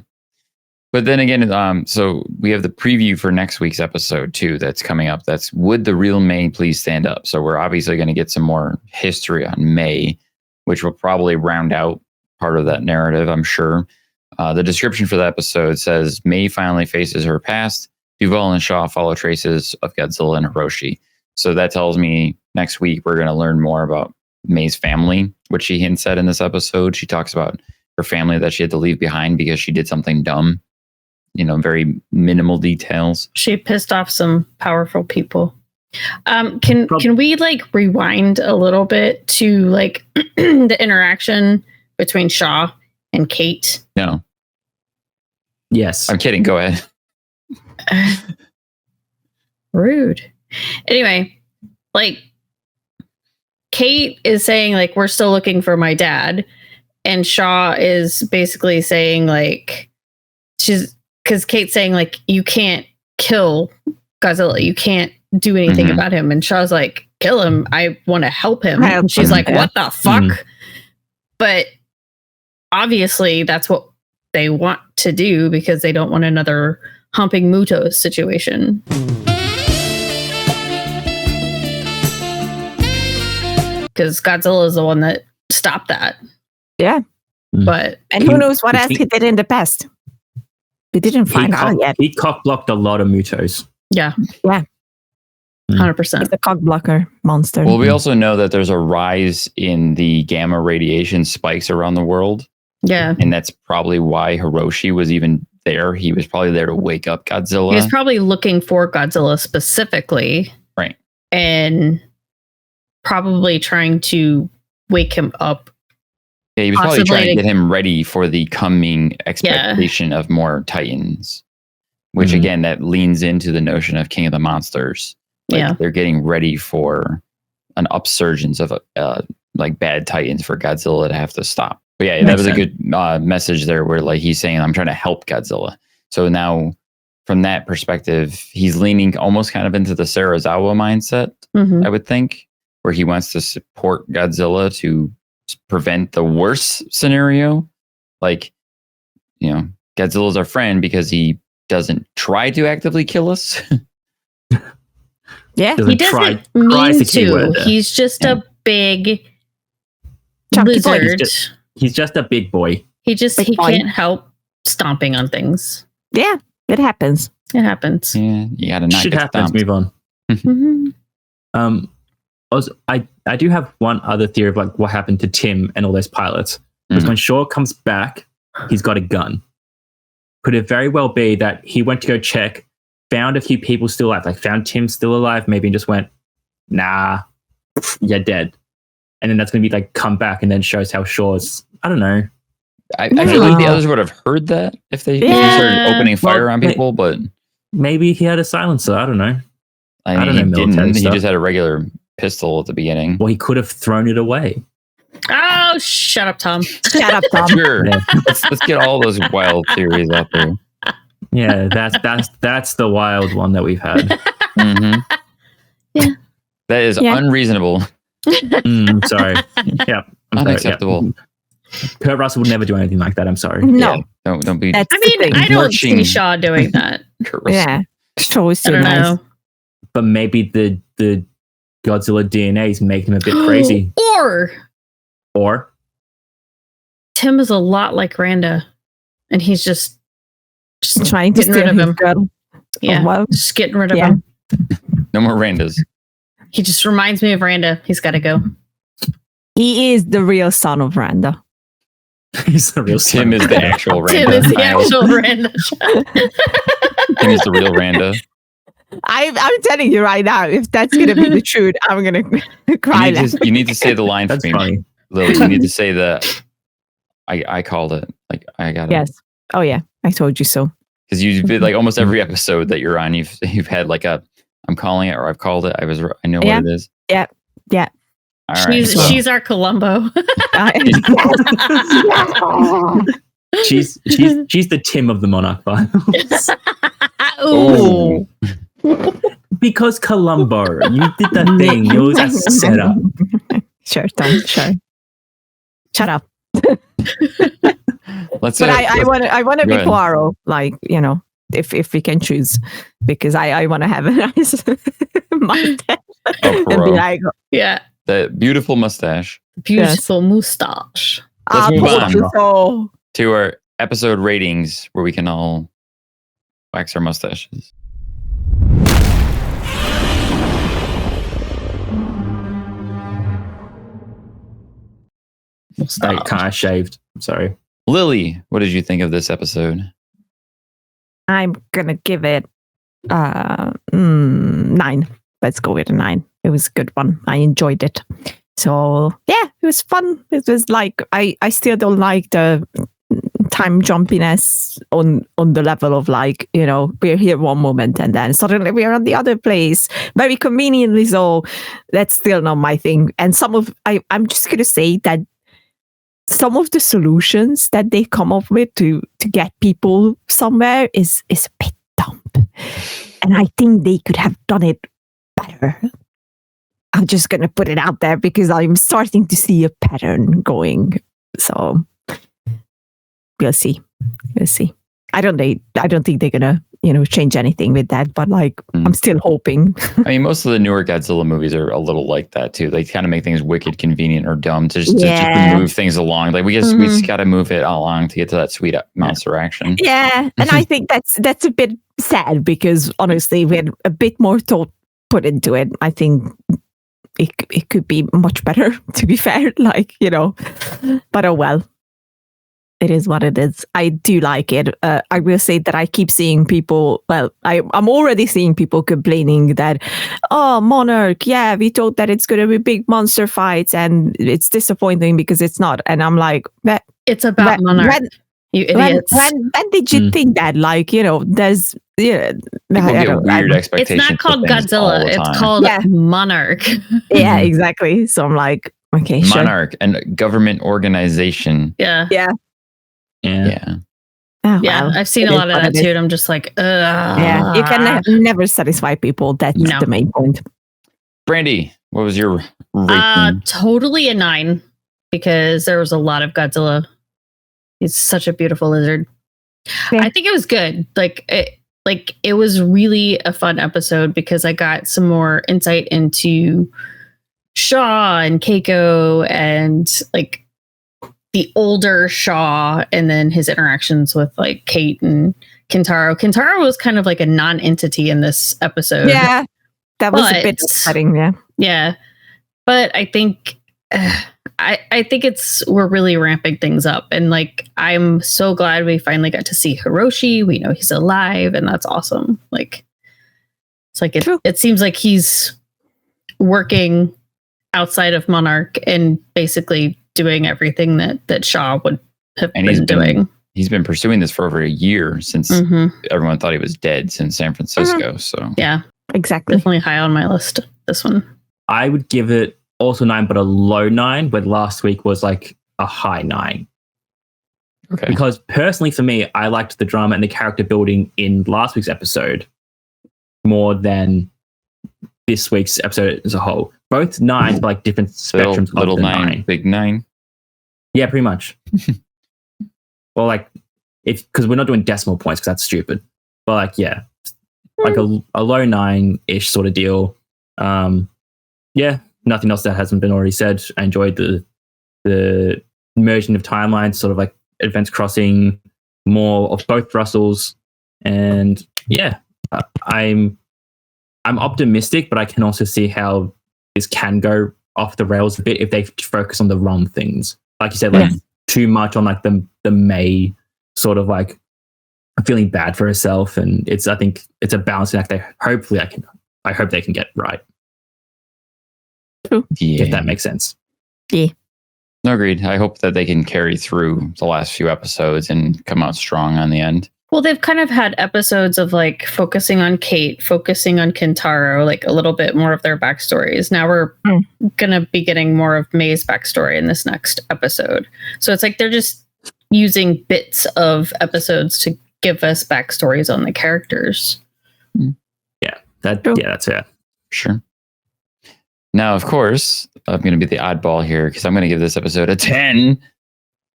But then again, so we have the preview for next week's episode too that's coming up. That's Would the Real May Please Stand Up? So we're obviously going to get some more history on May, which will probably round out part of that narrative, I'm sure. The description for the episode says, May finally faces her past. Duval and Shaw follow traces of Godzilla and Hiroshi. So that tells me next week we're going to learn more about May's family, which she hints at in this episode. She talks about her family that she had to leave behind because she did something dumb. Very minimal details. She pissed off some powerful people. Can we like rewind a little bit to like the interaction between Shaw and Kate? No. Yes. I'm kidding. Go ahead. Rude. Anyway, like Kate is saying like, we're still looking for my dad. And Shaw is basically saying like, because Kate's saying like, you can't kill Godzilla. You can't do anything about him. And Shaw's like, kill him. I want to help him. And she's like, what the fuck? But obviously that's what they want to do because they don't want another humping Muto situation. Because Godzilla is the one that stopped that. Yeah. But and who knows what else he did in the past? We didn't find out yet. He cock blocked a lot of Mutos. Yeah. Yeah. 100%. He's a cock blocker monster. Well, we also know that there's a rise in the gamma radiation spikes around the world. Yeah. And that's probably why Hiroshi was even there. He was probably there to wake up Godzilla. He was probably looking for Godzilla specifically. Right. And probably trying to wake him up. Yeah, he was probably trying to get him ready for the coming expectation of more Titans. Which again, that leans into the notion of King of the Monsters. Like, they're getting ready for an upsurgence of like bad Titans for Godzilla to have to stop. But yeah, that was a good message there where like he's saying, I'm trying to help Godzilla. So now from that perspective, he's leaning almost kind of into the Serizawa mindset, I would think, where he wants to support Godzilla to prevent the worst scenario. Like, Godzilla's our friend because he doesn't try to actively kill us. Yeah, he doesn't mean to. He's just a big lizard. He's just a big boy. He can't help stomping on things. Yeah, it happens. It happens. Yeah, you gotta not shit get happens. stomped. Move on. I do have one other theory of like what happened to Tim and all those pilots. Because when Shaw comes back, he's got a gun. Could it very well be that he went to go check, found a few people still alive, like found Tim still alive, maybe and just went, nah, you're dead. And then that's going to be like come back and then shows how Shaw's, I don't know. I feel like the others would have heard that if they started opening fire on people, but maybe he had a silencer. I don't know. I mean, he didn't. He just had a regular pistol at the beginning. Well, he could have thrown it away. Oh, shut up, Tom. Shut up, Tom. Sure. Let's get all those wild theories out there. Yeah, that's the wild one that we've had. Mm-hmm. Yeah. That is unreasonable. Sorry. Yeah. Unacceptable. Yeah. Kurt Russell would never do anything like that. I'm sorry. No. Yeah. Don't be. I mean, I don't see Shaw doing that. Yeah. Shaw is I so don't nice. know. But maybe the Godzilla DNA is making him a bit crazy. Or Tim is a lot like Randa, and he's just trying to getting rid steal of his him. girl. Yeah, well, just getting rid of him. No more Randas. He just reminds me of Randa. He's got to go. He is the real son of Randa. He's the real Tim is the actual Randa. Tim is the actual Randa. Tim is the real Randa. I'm telling you right now, if that's gonna be the truth, I'm gonna cry. You need to say the line That's for me, funny. Lily. You need to say that. I called it. Like I got it. Yes. Oh yeah, I told you so. Because you've been like almost every episode that you're on, you've had like a I'm calling it or I've called it. I know what it is. Yeah. Yeah. All right. She's our Columbo. She's the Tim of the Monarch Files. Ooh. Because Columbo, you did that thing. It was a setup. Sure, Tom. Sure. Shut up. Let's. But I want to be ahead. Poirot, like if we can choose, because I want to have a nice mustache and be Poirot. like, Yeah. The beautiful mustache. Beautiful moustache. Let's move on. So To our episode ratings, where we can all wax our mustaches. I kind of shaved. I'm sorry. Lily, what did you think of this episode? I'm gonna give it 9. Let's go with a 9. It was a good one. I enjoyed it. So yeah, it was fun. It was like I still don't like the time jumpiness on the level of like, we're here one moment and then suddenly we're on the other place very conveniently. So that's still not my thing. And I'm just gonna say that some of the solutions that they come up with to get people somewhere is a bit dumb. And I think they could have done it better. I'm just going to put it out there because I'm starting to see a pattern going. So we'll see. We'll see. I don't think they're going to, change anything with that, but like, I'm still hoping. I mean, most of the newer Godzilla movies are a little like that too. They kind of make things wicked convenient or dumb to just move things along. Like we just got to move it along to get to that sweet monster action. Yeah. And I think that's a bit sad because honestly, we had a bit more thought put into it. I think it could be much better, to be fair, but oh well. It is what it is. I do like it. I will say that I keep seeing people, I'm already seeing people complaining that, oh, Monarch, yeah, we thought that it's going to be big monster fights and it's disappointing because it's not. And I'm like, it's about Monarch. You idiots. When did you think that? Like, there's... Weird expectations. It's not called Godzilla. It's called Monarch. Yeah, exactly. So I'm like, okay, Monarch, and government organization. Yeah. Oh, Yeah, I've seen a lot of that too. And I'm just like, ugh. Yeah, you can never satisfy people. That's the main point. Brandy, what was your rating? Totally a 9 because there was a lot of Godzilla. He's such a beautiful lizard. Yeah. I think it was good. It was really a fun episode because I got some more insight into Shaw and Keiko and like the older Shaw and then his interactions with like Kate and Kintaro. Kintaro was kind of like a non-entity in this episode. Yeah, that was a bit upsetting. Yeah. But I think I think we're really ramping things up, and like I'm so glad we finally got to see Hiroshi. We know he's alive, and that's awesome. Like it's like it seems like he's working outside of Monarch and basically doing everything that Shaw would have been doing. He's been pursuing this for over a year since everyone thought he was dead since San Francisco. So yeah, exactly. Definitely high on my list. This one. I would give it also 9, but a low 9, but last week was like a high 9. Okay. Because personally for me, I liked the drama and the character building in last week's episode more than this week's episode as a whole. Both 9s, but like different spectrums. Little of the 9, big 9. Yeah, pretty much. Well, like, because we're not doing decimal points because that's stupid. But like, yeah, like a low 9-ish sort of deal. Yeah, nothing else that hasn't been already said. I enjoyed the merging of timelines, sort of like events crossing, more of both Russells, and yeah, I'm optimistic, but I can also see how this can go off the rails a bit if they focus on the wrong things. Like you said, like too much on like the May sort of like feeling bad for herself, and I think it's a balancing act. I hope they can get right. True. Yeah. If that makes sense. Yeah. No, agreed. I hope that they can carry through the last few episodes and come out strong on the end. Well, they've kind of had episodes of like focusing on Kate, focusing on Kintaro, like a little bit more of their backstories. Now we're going to be getting more of May's backstory in this next episode. So it's like they're just using bits of episodes to give us backstories on the characters. Yeah, that's it. Sure. Now, of course, I'm going to be the oddball here because I'm going to give this episode a 10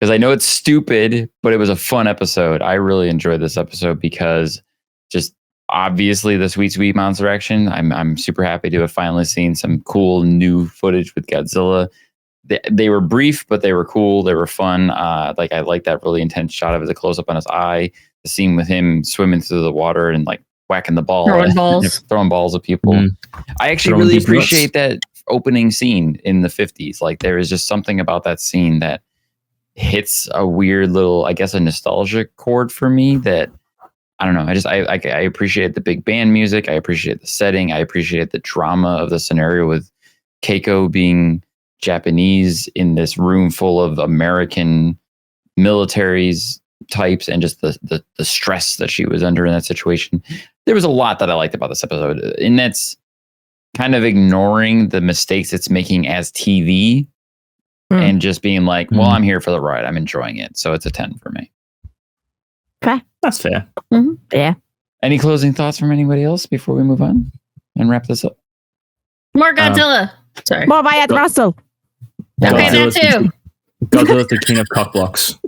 because I know it's stupid, but it was a fun episode. I really enjoyed this episode because just obviously the Sweet Monster action. I'm super happy to have finally seen some cool new footage with Godzilla. They were brief, but they were cool. They were fun. Like I like that really intense shot of it, the close up on his eye, the scene with him swimming through the water and like whacking the ball, throwing balls at people. I actually really appreciate that opening scene in the 50s. Like there is just something about that scene that hits a weird little, I guess, a nostalgia chord for me that I don't know. I appreciate the big band music. I appreciate the setting. I appreciate the drama of the scenario with Keiko being Japanese in this room full of American militaries types and just the stress that she was under in that situation. There was a lot that I liked about this episode, and that's kind of ignoring the mistakes it's making as TV and just being like, well, I'm here for the ride. I'm enjoying it. So it's a 10 for me. Okay. That's fair. Yeah. Any closing thoughts from anybody else before we move on and wrap this up? More Godzilla. Sorry. More Wyatt Russell. Okay, that too. Godzilla's the king of cockblocks.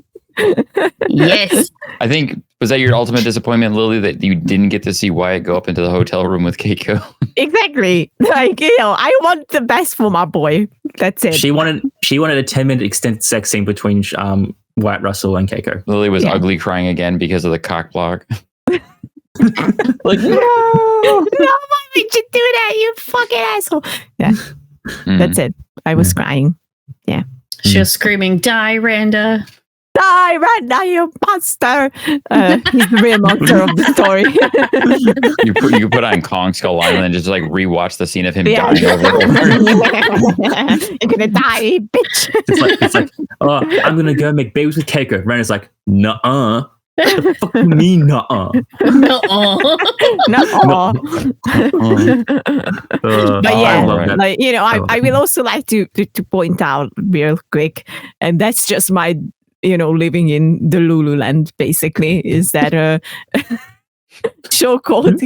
Yes. I think, was that your ultimate disappointment, Lily, that you didn't get to see Wyatt go up into the hotel room with Keiko? Exactly. Like, I want the best for my boy. That's it. She wanted a 10-minute extended sex scene between Wyatt Russell and Keiko. Lily was ugly crying again because of the cock block. Like, no, why would you do that, you fucking asshole? Yeah. That's it. I was crying. Yeah. She was screaming, "Die, Randa. Die, Randa, you monster." He's the real monster of the story. you put on Kong Skull Island and just like rewatch the scene of him dying over and over. You're gonna die, bitch. It's like, oh, I'm gonna go make babies with Keiko. Randa's like, nuh-uh. What the fuck do you mean, nuh-uh? No. But yeah, like, I will also like to point out real quick, and that's just my living in the Lululand basically, is that show called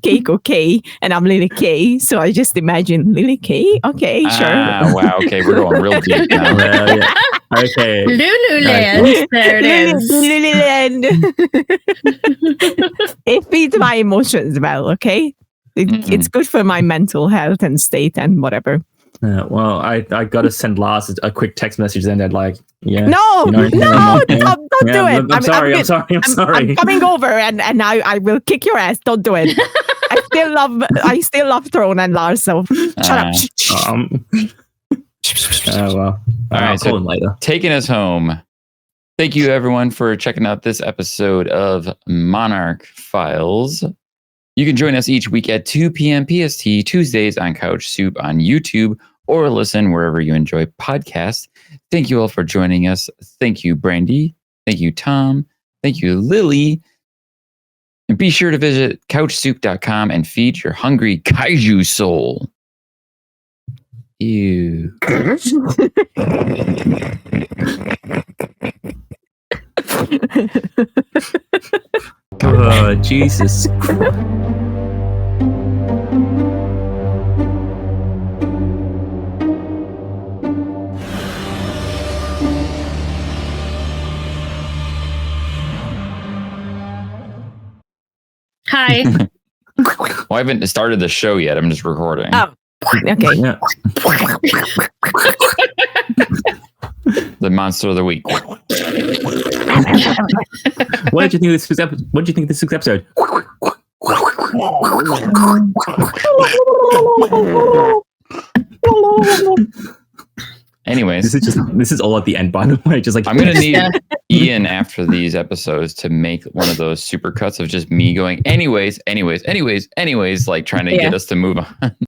Keiko K, and I'm Lily K, so I just imagine Lily K. Okay, sure. Wow. Okay, we're going real deep now. Yeah. Okay. Lululand. There it is. Lululand. It feeds my emotions well. Okay, it's good for my mental health and state and whatever. Well, I got to send Lars a quick text message then that like, yeah. No, don't do it. I'm sorry. I'm coming over and I will kick your ass. Don't do it. I still love Throne and Lars, so shut up. Well. All right, so later. Taking us home. Thank you everyone for checking out this episode of Monarch Files. You can join us each week at 2 p.m. PST, Tuesdays on Couch Soup on YouTube, or listen wherever you enjoy podcasts. Thank you all for joining us. Thank you, Brandy. Thank you, Tom. Thank you, Lily. And be sure to visit couchsoup.com and feed your hungry kaiju soul. Ew. Oh, Jesus. Hi. Well, I haven't started the show yet. I'm just recording. Oh, okay. Yeah. The monster of the week. What did you think of this week's episode? What did you think of this week's episode? Anyways, this is all at the end, by the way. Just like I'm gonna need Ian after these episodes to make one of those super cuts of just me going anyways, like trying to get us to move on.